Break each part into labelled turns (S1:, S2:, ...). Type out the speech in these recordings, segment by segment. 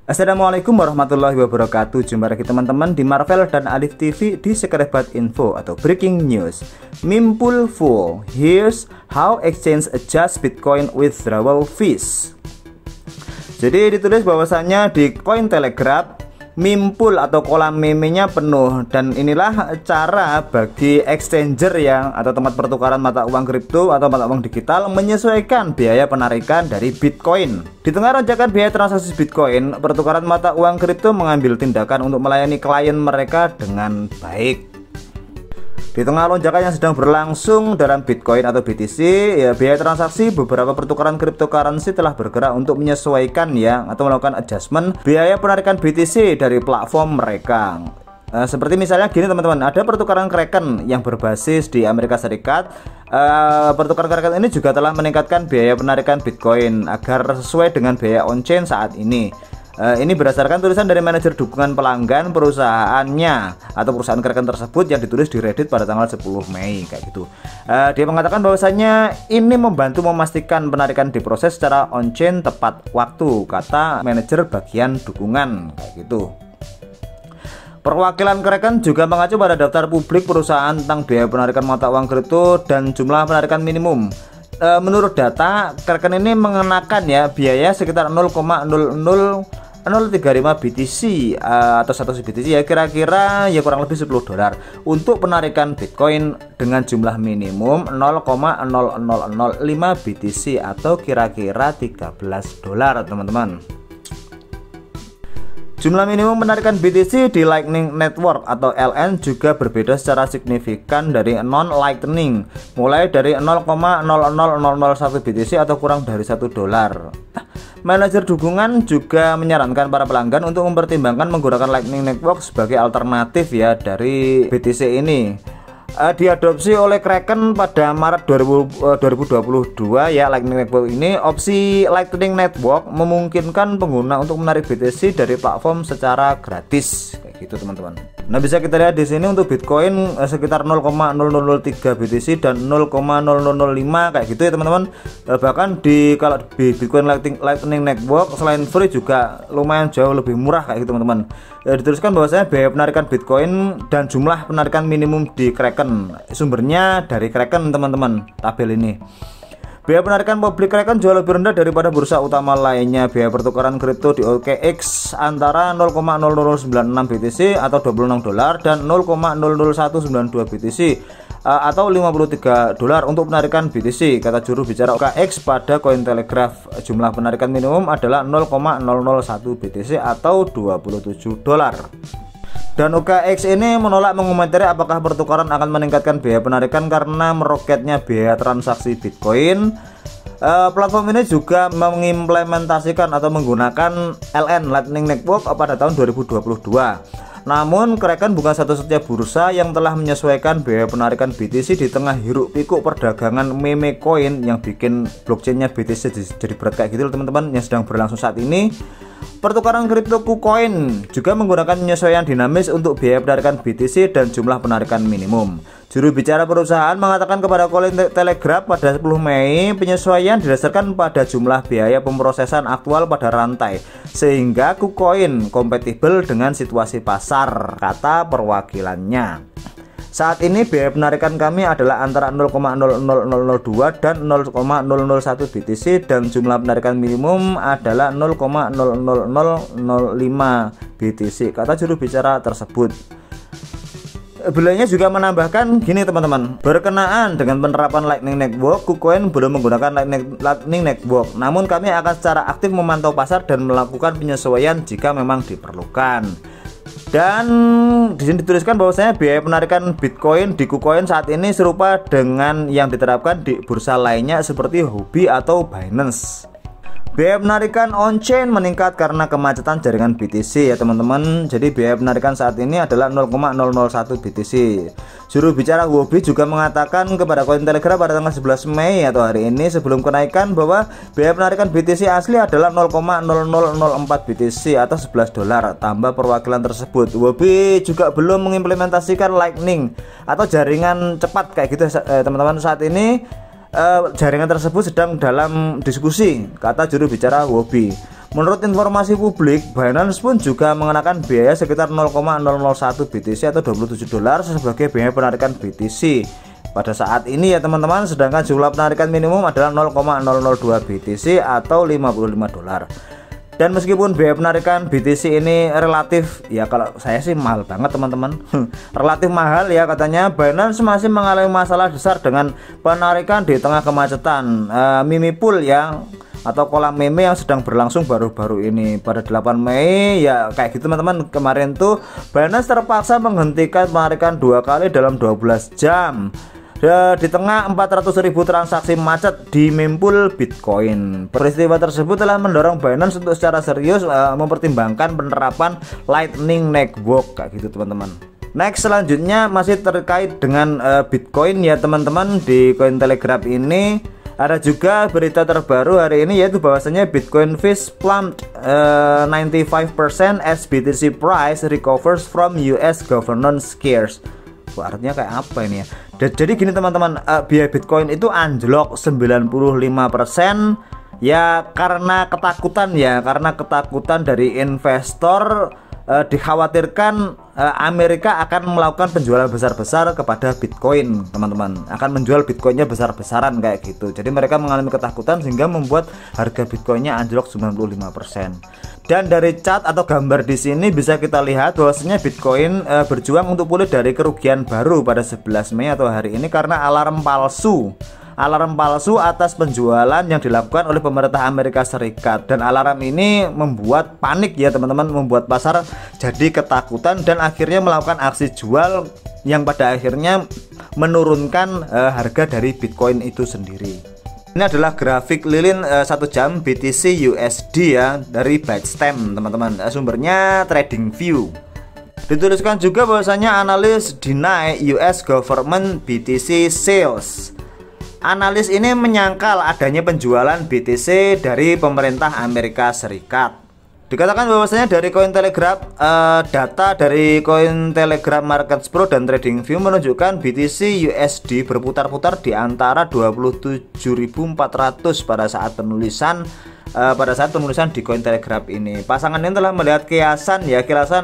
S1: Assalamualaikum warahmatullahi wabarakatuh. Jumpa lagi teman-teman di Marvel dan Alif TV di Sekrebat Info atau Breaking News. Mempool full. Here's how exchange adjust Bitcoin withdrawal fees. Jadi ditulis bahwasannya di Cointelegraph mempool atau kolam memenya penuh, dan inilah cara bagi exchanger yang atau tempat pertukaran mata uang kripto atau mata uang digital menyesuaikan biaya penarikan dari Bitcoin. Di tengah lonjakan biaya transaksi Bitcoin, pertukaran mata uang kripto mengambil tindakan untuk melayani klien mereka dengan baik. Di tengah lonjakan yang sedang berlangsung dalam Bitcoin atau BTC, biaya transaksi beberapa pertukaran cryptocurrency telah bergerak untuk menyesuaikan atau melakukan adjustment biaya penarikan BTC dari platform mereka. Seperti misalnya gini teman-teman, ada pertukaran Kraken yang berbasis di Amerika Serikat. Pertukaran Kraken ini juga telah meningkatkan biaya penarikan Bitcoin agar sesuai dengan biaya on-chain saat ini. Ini berdasarkan tulisan dari manajer dukungan pelanggan perusahaannya atau perusahaan Kraken tersebut yang ditulis di Reddit pada tanggal 10 Mei kayak gitu. Dia mengatakan bahwasanya ini membantu memastikan penarikan diproses secara on-chain tepat waktu, kata manajer bagian dukungan kayak gitu. Perwakilan Kraken juga mengacu pada daftar publik perusahaan tentang biaya penarikan mata uang kripto dan jumlah penarikan minimum. Menurut data, Kraken ini mengenakan biaya sekitar 0,00035 BTC atau 1 BTC kira-kira kurang lebih $10 untuk penarikan Bitcoin dengan jumlah minimum 0,0005 BTC atau kira-kira $13 teman-teman. Jumlah minimum penarikan BTC di Lightning Network atau LN juga berbeda secara signifikan dari non-Lightning, mulai dari 0,00001 BTC atau kurang dari $1. Manajer dukungan juga menyarankan para pelanggan untuk mempertimbangkan menggunakan Lightning Network sebagai alternatif dari BTC ini. Diadopsi oleh Kraken pada Maret 2022 Lightning Network ini. Opsi Lightning Network memungkinkan pengguna untuk menarik BTC dari platform secara gratis kayak gitu teman-teman. Nah, bisa kita lihat di sini untuk Bitcoin sekitar 0,0003 BTC dan 0,0005 kayak gitu ya teman-teman. Bahkan kalau di Bitcoin Lightning Network selain free juga lumayan jauh lebih murah kayak gitu teman-teman. Dituliskan bahwasanya biaya penarikan Bitcoin dan jumlah penarikan minimum di Kraken. Sumbernya dari Kraken teman-teman, tabel ini. Biaya penarikan publik Kraken jauh lebih rendah daripada bursa utama lainnya. Biaya pertukaran kripto di OKX antara 0,0096 BTC atau $26 dan 0,00192 BTC atau $53 untuk penarikan BTC, kata juru bicara OKX pada Cointelegraph. Jumlah penarikan minimum adalah 0,001 BTC atau $27. Dan OKX ini menolak mengomentari apakah pertukaran akan meningkatkan biaya penarikan karena meroketnya biaya transaksi Bitcoin. Platform ini juga mengimplementasikan atau menggunakan LN Lightning Network pada tahun 2022. Namun Kraken bukan satu-satunya bursa yang telah menyesuaikan biaya penarikan BTC di tengah hiruk pikuk perdagangan meme coin yang bikin blockchainnya BTC jadi berat kayak gitu teman-teman yang sedang berlangsung saat ini. Pertukaran kripto KuCoin juga menggunakan penyesuaian dinamis untuk biaya penarikan BTC dan jumlah penarikan minimum. Juru bicara perusahaan mengatakan kepada Cointelegraph pada 10 Mei penyesuaian didasarkan pada jumlah biaya pemrosesan aktual pada rantai sehingga KuCoin kompatibel dengan situasi pasar, kata perwakilannya. Saat ini biaya penarikan kami adalah antara 0,00002 dan 0,001 BTC dan jumlah penarikan minimum adalah 0,00005 BTC, kata juru bicara tersebut. Beliaunya juga menambahkan gini teman-teman, berkenaan dengan penerapan Lightning Network, KuCoin belum menggunakan Lightning Network, namun kami akan secara aktif memantau pasar dan melakukan penyesuaian jika memang diperlukan. Dan di sini dituliskan bahwasanya biaya penarikan Bitcoin di KuCoin saat ini serupa dengan yang diterapkan di bursa lainnya seperti Huobi atau Binance. Biaya penarikan on-chain meningkat karena kemacetan jaringan BTC ya teman-teman. Jadi biaya penarikan saat ini adalah 0,001 BTC. Juru bicara Huobi juga mengatakan kepada Cointelegraph pada tanggal 11 Mei atau hari ini sebelum kenaikan bahwa biaya penarikan BTC asli adalah 0,0004 BTC atau $11. Tambah perwakilan tersebut, Huobi juga belum mengimplementasikan Lightning atau jaringan cepat kayak gitu teman-teman. Saat ini jaringan tersebut sedang dalam diskusi, kata juru bicara Huobi. Menurut informasi publik, Binance pun juga mengenakan biaya sekitar 0,001 BTC atau 27 dolar sebagai biaya penarikan BTC pada saat ini ya teman-teman, sedangkan jumlah penarikan minimum adalah 0,002 BTC atau 55 dolar. Dan meskipun biaya penarikan BTC ini relatif, ya kalau saya sih mahal banget teman-teman, relatif mahal ya katanya, Binance masih mengalami masalah besar dengan penarikan di tengah kemacetan meme pool yang atau kolam meme yang sedang berlangsung baru-baru ini pada 8 Mei ya kayak gitu teman-teman. Kemarin tuh Binance terpaksa menghentikan penarikan 2 kali dalam 12 jam di tengah 400.000 transaksi macet di mempool Bitcoin. Peristiwa tersebut telah mendorong Binance untuk secara serius mempertimbangkan penerapan Lightning Network kayak gitu teman-teman. Next, selanjutnya masih terkait dengan Bitcoin ya teman-teman. Di Cointelegraph ini ada juga berita terbaru hari ini, yaitu bahwasanya Bitcoin fist plumped 95% as BTC price recovers from US government scares. Wah, artinya kayak apa ini ya? Jadi gini teman-teman, biaya Bitcoin itu anjlok 95% ya karena ketakutan dari investor. Dikhawatirkan Amerika akan melakukan penjualan besar-besar kepada Bitcoin teman-teman, akan menjual Bitcoinnya besar-besaran kayak gitu. Jadi mereka mengalami ketakutan sehingga membuat harga Bitcoinnya anjlok 95%. Dan dari chart atau gambar di sini bisa kita lihat bahwasanya Bitcoin berjuang untuk pulih dari kerugian baru pada 11 Mei atau hari ini karena alarm palsu atas penjualan yang dilakukan oleh pemerintah Amerika Serikat. Dan alarm ini membuat panik ya teman-teman, membuat pasar jadi ketakutan dan akhirnya melakukan aksi jual yang pada akhirnya menurunkan harga dari Bitcoin itu sendiri. Ini adalah grafik lilin 1 jam BTC USD ya dari Bitstamp teman-teman. Sumbernya TradingView. Dituliskan juga bahwasanya analis deny US government BTC sales. Analis ini menyangkal adanya penjualan BTC dari pemerintah Amerika Serikat. Dikatakan bahwasanya dari Cointelegraph, data dari Cointelegraph Markets Pro dan TradingView menunjukkan BTC USD berputar-putar di antara 27.400 pada saat penulisan di Cointelegraph ini. Pasangan ini telah melihat kilasan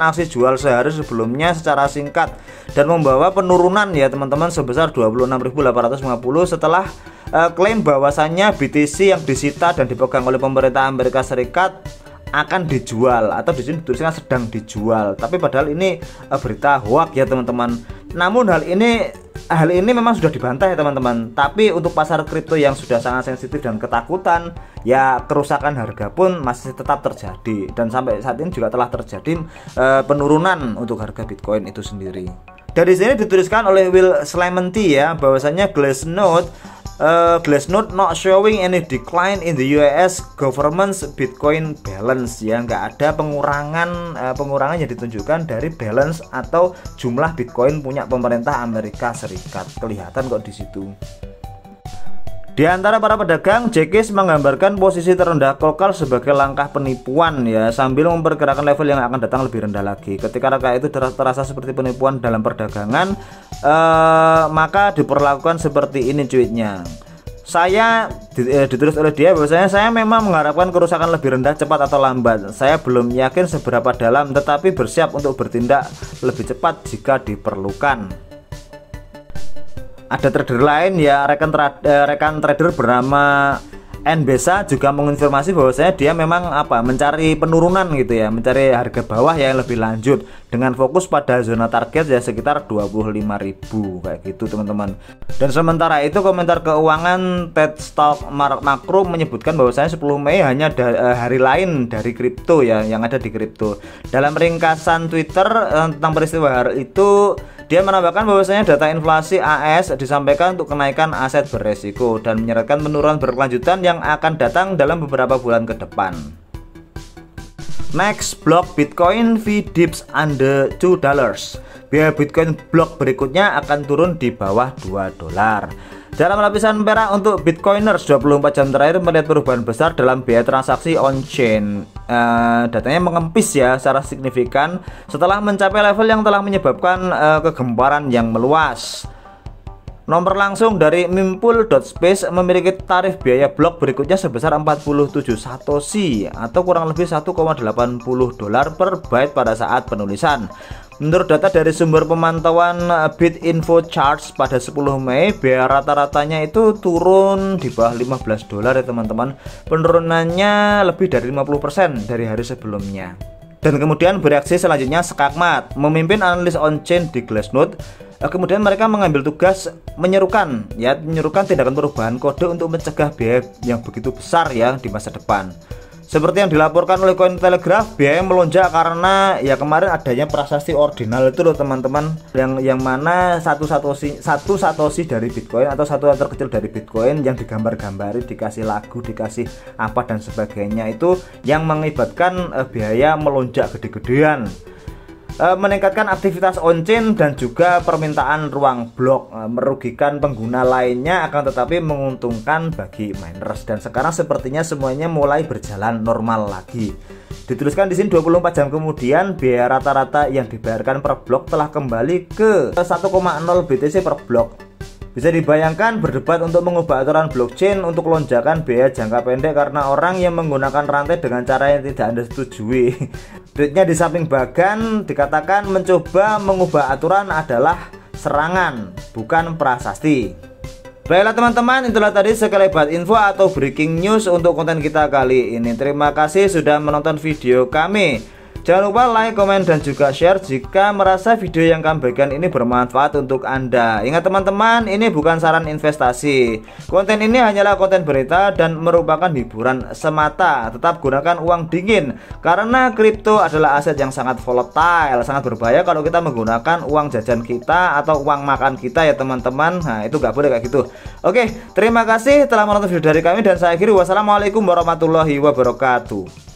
S1: aksi jual sehari sebelumnya secara singkat dan membawa penurunan ya teman-teman sebesar 26.850 setelah klaim bahwasannya BTC yang disita dan dipegang oleh pemerintah Amerika Serikat akan dijual, atau di sini tulisannya sedang dijual, tapi padahal ini berita hoax ya teman-teman. Namun hal ini memang sudah dibantah ya teman-teman. Tapi untuk pasar kripto yang sudah sangat sensitif dan ketakutan, ya kerusakan harga pun masih tetap terjadi, dan sampai saat ini juga telah terjadi penurunan untuk harga Bitcoin itu sendiri. Dari sini dituliskan oleh Will Slamenti ya bahwasanya Glassnode not showing any decline in the US government's Bitcoin balance ya, nggak ada pengurangan yang ditunjukkan dari balance atau jumlah Bitcoin punya pemerintah Amerika Serikat. Kelihatan kok di situ. Di antara para pedagang, Jekis menggambarkan posisi terendah Kokal sebagai langkah penipuan ya, sambil memperkirakan level yang akan datang lebih rendah lagi. Ketika harga itu terasa seperti penipuan dalam perdagangan, maka diperlakukan seperti ini tweetnya. Ditulis oleh dia bahwasanya saya memang mengharapkan kerusakan lebih rendah cepat atau lambat. Saya belum yakin seberapa dalam, tetapi bersiap untuk bertindak lebih cepat jika diperlukan. Ada trader lain ya, rekan trader bernama NBesa juga mengonfirmasi bahwasanya dia memang mencari penurunan gitu ya, mencari harga bawah yang lebih lanjut dengan fokus pada zona target ya sekitar 25.000 kayak gitu teman-teman. Dan sementara itu komentar keuangan TED Stock Makro menyebutkan bahwasanya 10 Mei hanya hari lain dari kripto ya yang ada di kripto. Dalam ringkasan Twitter tentang peristiwa hari itu, dia menambahkan bahwasanya data inflasi AS disampaikan untuk kenaikan aset beresiko dan menyeratkan penurunan berkelanjutan yang akan datang dalam beberapa bulan ke depan. Next, block Bitcoin fee dips under $2. Biaya Bitcoin blok berikutnya akan turun di bawah $2. Dalam lapisan perak untuk Bitcoiners 24 jam terakhir melihat perubahan besar dalam biaya transaksi on-chain. Datanya mengempis ya secara signifikan setelah mencapai level yang telah menyebabkan kegemparan yang meluas. Nomor langsung dari Mempool.space memiliki tarif biaya blok berikutnya sebesar 47 satoshi atau kurang lebih 1,80 dolar per byte pada saat penulisan. Menurut data dari sumber pemantauan Bitinfo Charts pada 10 Mei, biaya rata-ratanya itu turun di bawah 15 dolar ya teman-teman. Penurunannya lebih dari 50% dari hari sebelumnya. Dan kemudian bereaksi selanjutnya Skakmat, memimpin analis on-chain di Glassnode. Kemudian mereka mengambil tugas menyerukan tindakan perubahan kode untuk mencegah biaya yang begitu besar ya di masa depan. Seperti yang dilaporkan oleh Cointelegraph, biaya melonjak karena ya kemarin adanya prasasti ordinal itu loh teman-teman, yang mana satu satoshi dari Bitcoin atau satu yang terkecil dari Bitcoin yang digambar-gambari, dikasih lagu, dikasih apa dan sebagainya, itu yang mengakibatkan biaya melonjak gede-gedean. Meningkatkan aktivitas on-chain dan juga permintaan ruang blok, merugikan pengguna lainnya akan tetapi menguntungkan bagi miners. Dan sekarang sepertinya semuanya mulai berjalan normal lagi. Dituliskan di sini 24 jam kemudian biaya rata-rata yang dibayarkan per blok telah kembali ke 1,0 BTC per blok. Bisa dibayangkan berdebat untuk mengubah aturan blockchain untuk lonjakan biaya jangka pendek karena orang yang menggunakan rantai dengan cara yang tidak Anda setujui. Tweetnya di samping bagan dikatakan mencoba mengubah aturan adalah serangan, bukan prasasti. Baiklah teman-teman, itulah tadi sekelebat info atau breaking news untuk konten kita kali ini. Terima kasih sudah menonton video kami. Jangan lupa like, komen, dan juga share jika merasa video yang kami bagikan ini bermanfaat untuk Anda. Ingat teman-teman, ini bukan saran investasi. Konten ini hanyalah konten berita dan merupakan hiburan semata. Tetap gunakan uang dingin karena kripto adalah aset yang sangat volatile, sangat berbahaya kalau kita menggunakan uang jajan kita atau uang makan kita ya teman-teman. Nah, itu nggak boleh kayak gitu. Oke, terima kasih telah menonton video dari kami dan saya akhiri. Wassalamualaikum warahmatullahi wabarakatuh.